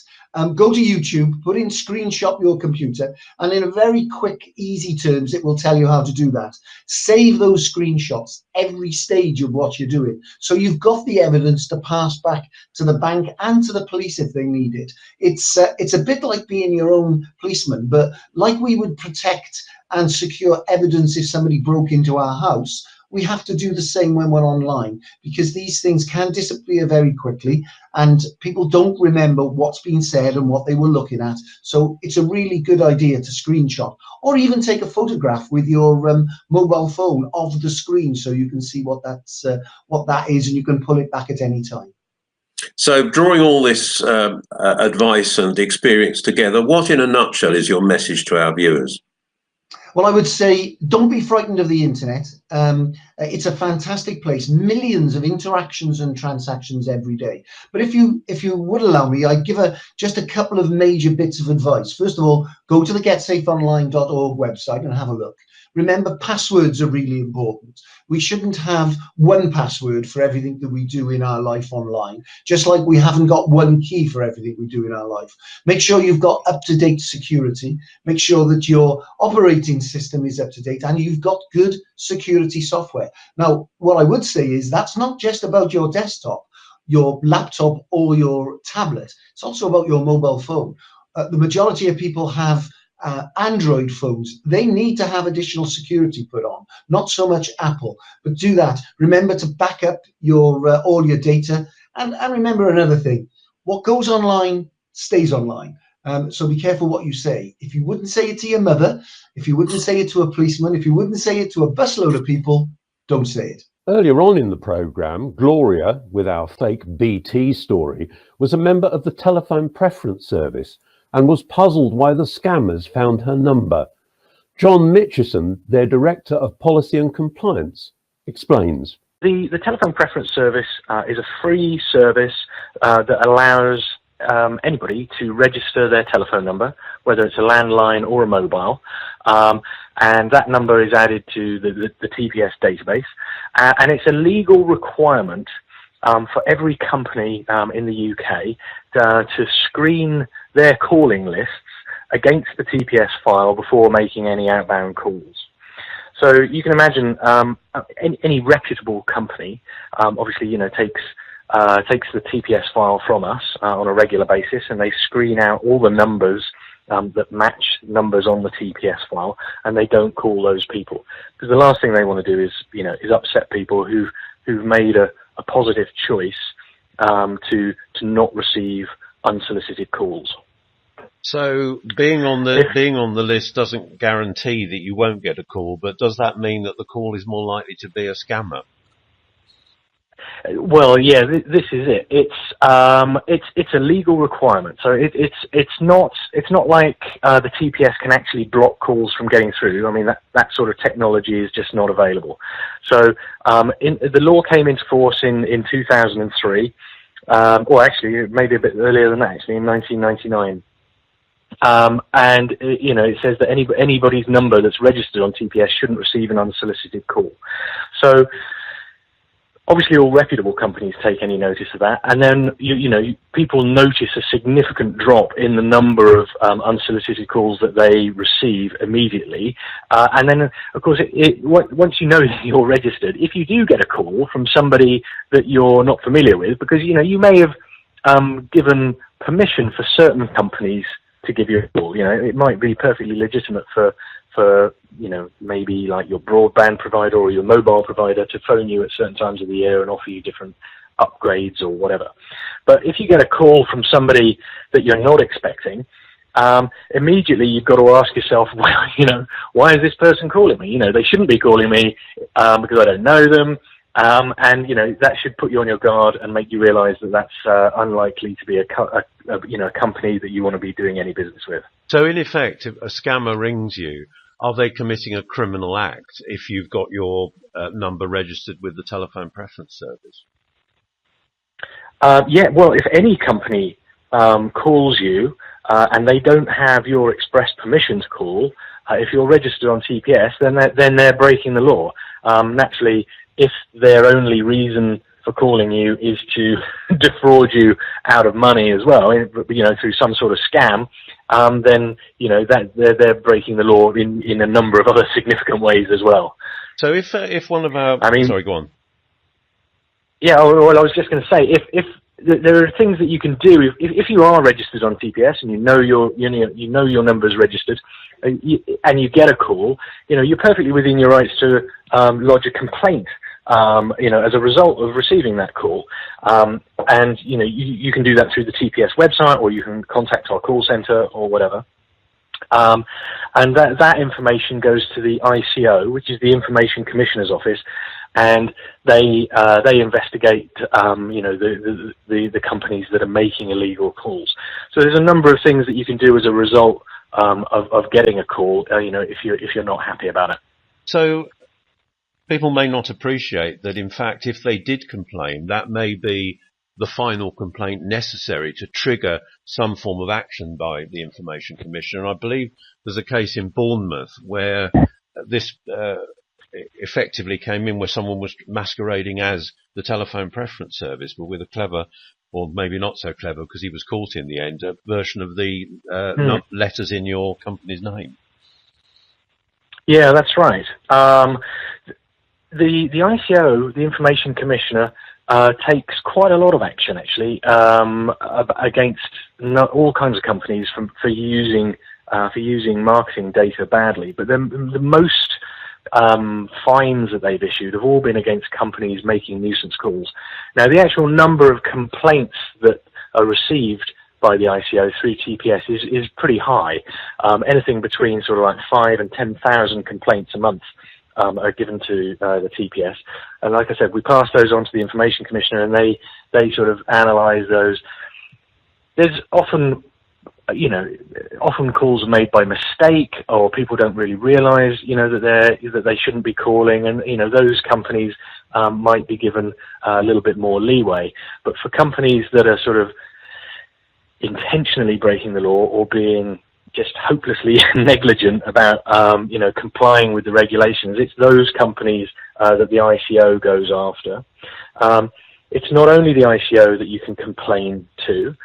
Go to YouTube, put in screenshot your computer, and in a very quick, easy terms, it will tell you how to do that. Save those screenshots every stage of what you're doing, so you've got the evidence to pass back to the bank and to the police if they need it. It's a bit like being your own policeman, but like we would protect and secure evidence if somebody broke into our house, we have to do the same when we're online, because these things can disappear very quickly and people don't remember what's been said and what they were looking at. So it's a really good idea to screenshot, or even take a photograph with your mobile phone of the screen so you can see what that is, and you can pull it back at any time. So drawing all this advice and experience together, what in a nutshell is your message to our viewers? Well, I would say don't be frightened of the internet. It's a fantastic place, millions of interactions and transactions every day. But if you would allow me, I'd give just a couple of major bits of advice. First of all, go to the getsafeonline.org website and have a look. Remember, passwords are really important. We shouldn't have one password for everything that we do in our life online, just like we haven't got one key for everything we do in our life. Make sure you've got up-to-date security. Make sure that your operating system is up-to-date and you've got good security software. Now, what I would say is that's not just about your desktop, your laptop or your tablet. It's also about your mobile phone. The majority of people have Android phones. They need to have additional security put on, not so much Apple, but do that. Remember to back up your all your data, and remember another thing: what goes online stays online. So be careful what you say. If you wouldn't say it to your mother, if you wouldn't say it to a policeman, if you wouldn't say it to a busload of people, don't say it. Earlier on in the programme, Gloria, with our fake BT story, was a member of the telephone preference service and was puzzled why the scammers found her number. John Mitchison, their Director of Policy and Compliance, explains. The telephone preference service is a free service that allows anybody to register their telephone number, whether it's a landline or a mobile, and that number is added to the TPS database, and it's a legal requirement for every company in the UK to screen their calling lists against the TPS file before making any outbound calls. So you can imagine any reputable company, obviously, you know, takes the TPS file from us on a regular basis, and they screen out all the numbers that match numbers on the TPS file, and they don't call those people, because the last thing they want to do is upset people who've made a positive choice to not receive unsolicited calls. So being on the list doesn't guarantee that you won't get a call, but does that mean that the call is more likely to be a scammer? Well, yeah, this is it. It's a legal requirement. So it's not like the TPS can actually block calls from getting through. I mean, that sort of technology is just not available. So the law came into force in 2003, or actually maybe a bit earlier than that, actually in 1999. And you know, it says that anybody's number that's registered on TPS shouldn't receive an unsolicited call. So obviously all reputable companies take any notice of that, and then people notice a significant drop in the number of unsolicited calls that they receive immediately, and then of course once you know that you're registered, if you do get a call from somebody that you're not familiar with, because you may have given permission for certain companies to give you a call. You know, it might be perfectly legitimate for maybe like your broadband provider or your mobile provider to phone you at certain times of the year and offer you different upgrades or whatever. But if you get a call from somebody that you're not expecting, immediately you've got to ask yourself, well, why is this person calling me? They shouldn't be calling me because I don't know them. And that should put you on your guard and make you realise that that's unlikely to be a company that you want to be doing any business with. So in effect, if a scammer rings you, are they committing a criminal act if you've got your number registered with the telephone preference service? Well, if any company calls you and they don't have your express permission to call, if you're registered on TPS, then they're breaking the law. Naturally, if their only reason for calling you is to defraud you out of money as well, through some sort of scam, then that they're breaking the law in a number of other significant ways as well. So if one of our, sorry, go on. Yeah, well, I was just going to say, if there are things that you can do if you are registered on TPS and you know your number is registered, and you get a call, you're perfectly within your rights to lodge a complaint. As a result of receiving that call, and you can do that through the TPS website, or you can contact our call centre or whatever. And that information goes to the ICO, which is the Information Commissioner's Office, and they investigate the companies that are making illegal calls. So there's a number of things that you can do as a result of getting a call, if you're not happy about it. So people may not appreciate that, in fact, if they did complain, that may be the final complaint necessary to trigger some form of action by the Information Commissioner. And I believe there's a case in Bournemouth where this effectively came in, where someone was masquerading as the telephone preference service, but with a clever, or maybe not so clever because he was caught in the end, a version of the letters in your company's name. Yeah, that's right. The ICO, the Information Commissioner, takes quite a lot of action, actually, against all kinds of companies for using marketing data badly. But the most fines that they've issued have all been against companies making nuisance calls. Now, the actual number of complaints that are received by the ICO through TPS is pretty high. Anything between sort of like 5,000 and 10,000 complaints a month are given to the TPS, and like I said, we pass those on to the Information Commissioner, and they sort of analyse those. There's often calls are made by mistake, or people don't really realise that they shouldn't be calling, and those companies might be given a little bit more leeway. But for companies that are sort of intentionally breaking the law or being just hopelessly negligent about, complying with the regulations, it's those companies that the ICO goes after. It's not only the ICO that you can complain to.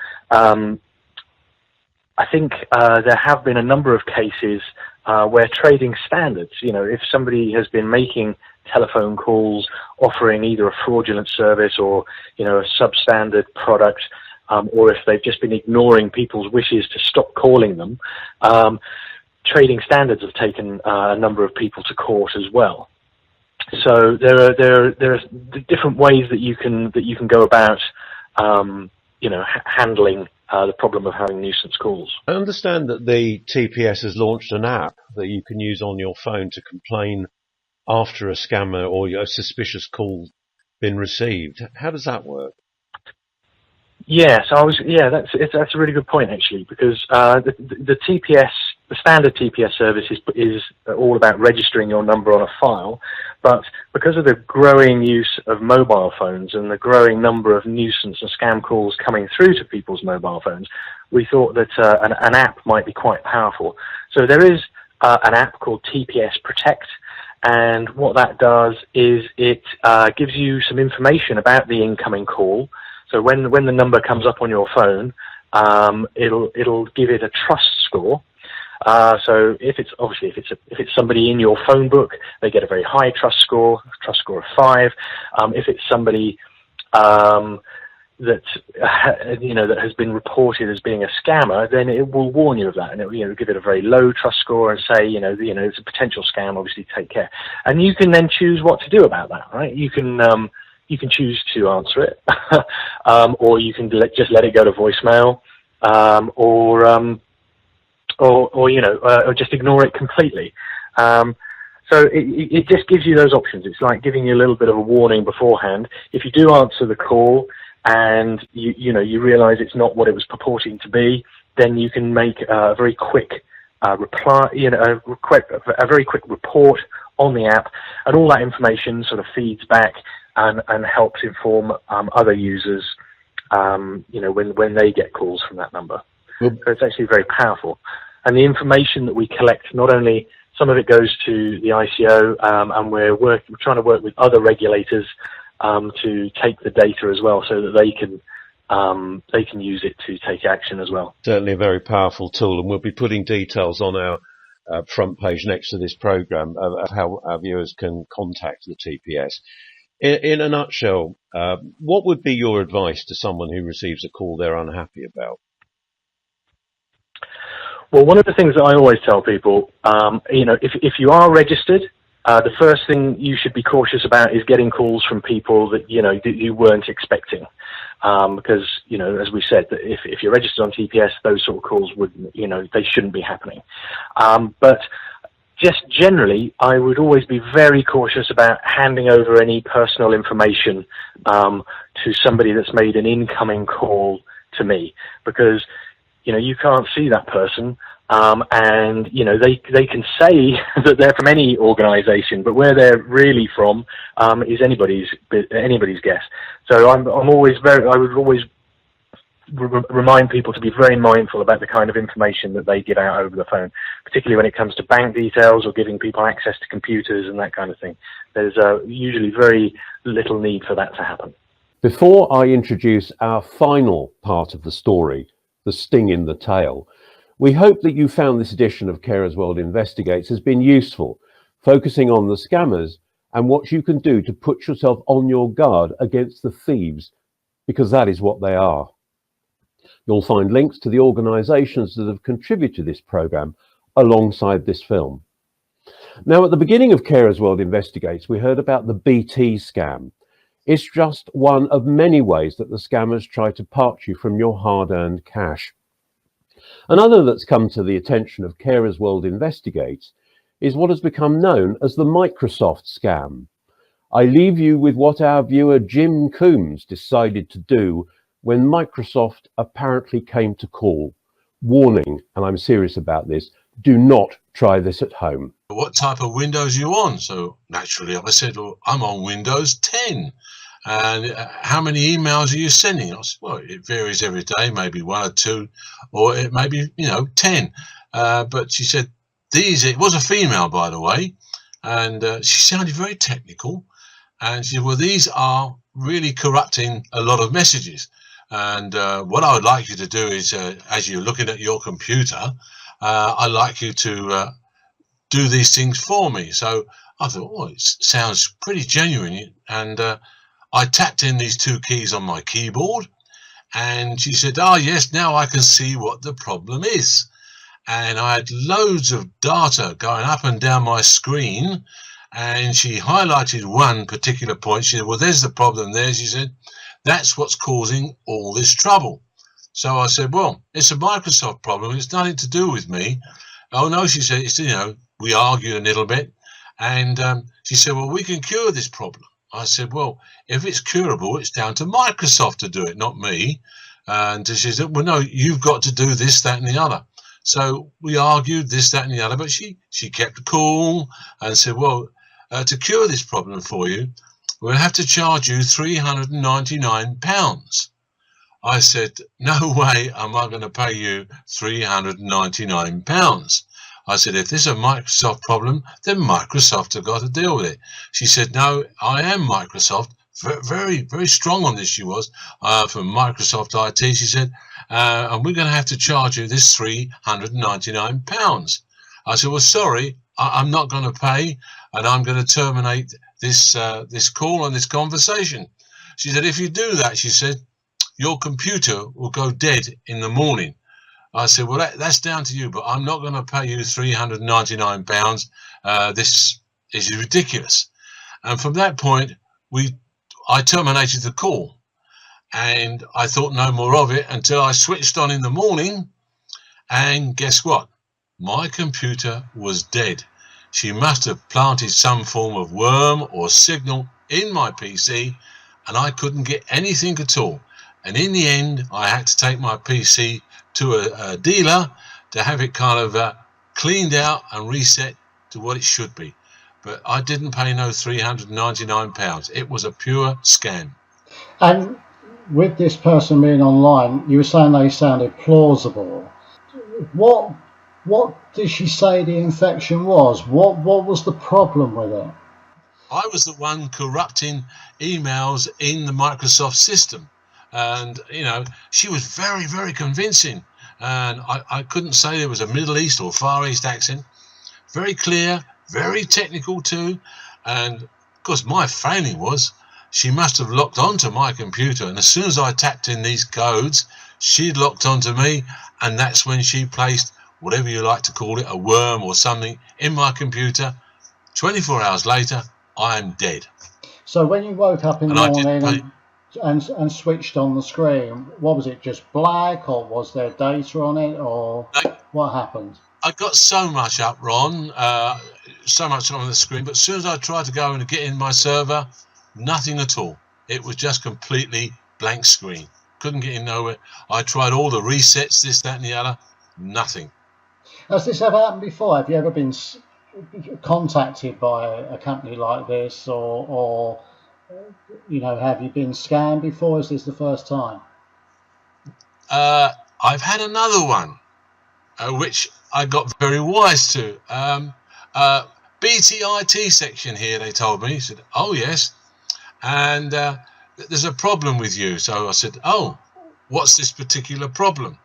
I think there have been a number of cases where trading standards, if somebody has been making telephone calls offering either a fraudulent service or, a substandard product, or if they've just been ignoring people's wishes to stop calling them, trading standards have taken a number of people to court as well. So there are different ways that you can go about, handling the problem of having nuisance calls. I understand that the TPS has launched an app that you can use on your phone to complain after a scammer or a suspicious call been received. How does that work? Yes, that's a really good point, actually, because the TPS, the standard TPS service is all about registering your number on a file, but because of the growing use of mobile phones and the growing number of nuisance and scam calls coming through to people's mobile phones, we thought that an app might be quite powerful. So there is an app called TPS Protect, and what that does is it gives you some information about the incoming call. So when the number comes up on your phone, it'll give it a trust score. So if it's somebody in your phone book, they get a very high trust score of 5. If it's somebody that that has been reported as being a scammer, then it will warn you of that, and it will give it a very low trust score and say it's a potential scam. Obviously, take care, and you can then choose what to do about that. Right? You can choose to answer it, or you can just let it go to voicemail, or just ignore it completely. So it just gives you those options. It's like giving you a little bit of a warning beforehand. If you do answer the call and you realise it's not what it was purporting to be, then you can make a very quick reply, a very quick report on the app, and all that information sort of feeds back and helps inform other users, when they get calls from that number. So it's actually very powerful. And the information that we collect, not only some of it goes to the ICO, and we're trying to work with other regulators to take the data as well, so that they can use it to take action as well. Certainly a very powerful tool, and we'll be putting details on our front page next to this program of how our viewers can contact the TPS. In a nutshell, what would be your advice to someone who receives a call they're unhappy about? Well, one of the things that I always tell people, if you are registered, the first thing you should be cautious about is getting calls from people that you weren't expecting, because as we said, that if you're registered on TPS, those sort of calls they shouldn't be happening. But just generally, I would always be very cautious about handing over any personal information to somebody that's made an incoming call to me, because you can't see that person, and they can say that they're from any organisation, but where they're really from is anybody's guess. So I would always remind people to be very mindful about the kind of information that they give out over the phone, particularly when it comes to bank details or giving people access to computers and that kind of thing. There's usually very little need for that to happen. Before I introduce our final part of the story, the sting in the tail, we hope that you found this edition of Carers World Investigates has been useful, focusing on the scammers and what you can do to put yourself on your guard against the thieves, because that is what they are. You'll find links to the organisations that have contributed to this programme alongside this film. Now, at the beginning of Carers World Investigates, we heard about the BT scam. It's just one of many ways that the scammers try to part you from your hard-earned cash. Another that's come to the attention of Carers World Investigates is what has become known as the Microsoft scam. I leave you with what our viewer Jim Coombs decided to do when Microsoft apparently came to call. Warning, and I'm serious about this, do not try this at home. What type of Windows are you on? So naturally I said, well, I'm on Windows 10. And how many emails are you sending? I said, well, it varies every day, maybe 1 or 2, or it may be, 10. But she said, it was a female, by the way, and she sounded very technical. And she said, well, these are really corrupting a lot of messages. And what I would like you to do is, as you're looking at your computer, I'd like you to do these things for me. So I thought, oh, it sounds pretty genuine. And I tapped in these 2 keys on my keyboard, and she said, oh yes, now I can see what the problem is. And I had loads of data going up and down my screen, and she highlighted one particular point. She said, well, there's the problem there. She said, that's what's causing all this trouble. So I said, well, it's a Microsoft problem. It's nothing to do with me. Oh no, she said, it's, we argued a little bit, and she said, well, we can cure this problem. I said, well, if it's curable, it's down to Microsoft to do it, not me. And she said, well, no, you've got to do this, that, and the other. So we argued this, that, and the other, but she kept cool and said, well, to cure this problem for you, we'll have to charge you £399. I said, no way am I going to pay you £399. I said, if this is a Microsoft problem, then Microsoft have got to deal with it. She said, no, I am Microsoft. Very, very strong on this she was, from Microsoft IT. She said, and we're going to have to charge you this £399. I said, well, sorry, I'm not going to pay, and I'm going to terminate this call and this conversation. She said, if you do that, she said, your computer will go dead in the morning. I said, well, that's down to you, but I'm not going to pay you £399. This is ridiculous. And from that point, I terminated the call. And I thought no more of it until I switched on in the morning. And guess what? My computer was dead. She must have planted some form of worm or signal in my PC, and I couldn't get anything at all. And in the end, I had to take my PC to a dealer to have it kind of cleaned out and reset to what it should be. But I didn't pay no £399. It was a pure scam. And with this person being online, you were saying they sounded plausible. What did she say the infection was? What was the problem with it? I was the one corrupting emails in the Microsoft system. And, you know, she was very, very convincing. And I couldn't say there was a Middle East or Far East accent. Very clear, very technical too. And, of course, my failing was she must have locked onto my computer. And as soon as I tapped in these codes, she'd locked onto me. And that's when she placed, whatever you like to call it, a worm or something in my computer. 24 hours later, I am dead. So when you woke up in the morning and switched on the screen, what was it, just black, or was there data on it, or what happened? I got so much up, Ron, so much on the screen, but as soon as I tried to go and get in my server, nothing at all. It was just completely blank screen. Couldn't get in nowhere. I tried all the resets, this, that and the other, nothing. Has this ever happened before? Have you ever been contacted by a company like this, or you know, have you been scammed before? Is this the first time? I've had another one, which I got very wise to. BT IT section here, they told me. He said, oh yes, and there's a problem with you. So I said, oh, what's this particular problem?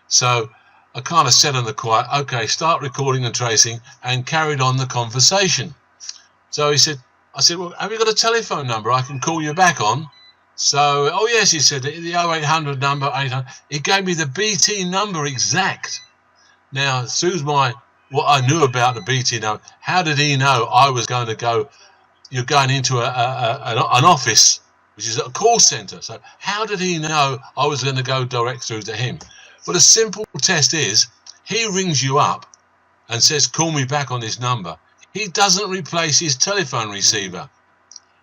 So I kind of said on the quiet, okay, start recording and tracing, and carried on the conversation. So he said, I said, well, have you got a telephone number I can call you back on? So, oh yes, he said, the 0800 number, 800. He gave me the BT number exact. Now, through what I knew about the BT number, how did he know I was going to go, you're going into an office, which is a call center. So how did he know I was going to go direct through to him? Well, the simple test is, he rings you up and says, call me back on this number. He doesn't replace his telephone receiver.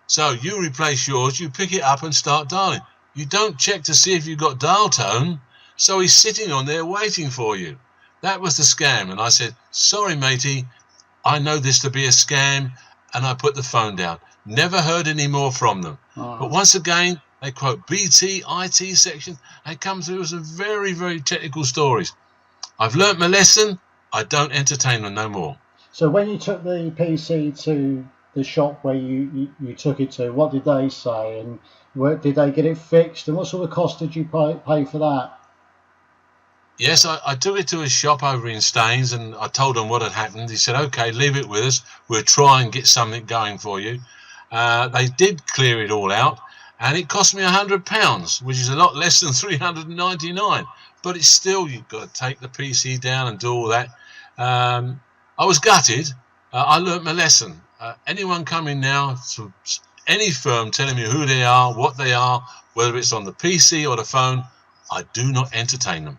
So you replace yours, you pick it up and start dialing. You don't check to see if you've got dial tone, so he's sitting on there waiting for you. That was the scam. And I said, sorry, matey, I know this to be a scam, and I put the phone down. Never heard any more from them. Oh. But once again, they quote BT IT section. They come through with some very, very technical stories. I've learnt my lesson. I don't entertain them no more. So when you took the PC to the shop where you took it to, what did they say? And did they get it fixed? And what sort of cost did you pay for that? Yes, I took it to a shop over in Staines, and I told them what had happened. He said, okay, leave it with us. We'll try and get something going for you. They did clear it all out, and it cost me £100, which is a lot less than $399. But it's still, you've got to take the PC down and do all that. I was gutted. I learnt my lesson. Anyone coming now to any firm telling me who they are, what they are, whether it's on the PC or the phone, I do not entertain them.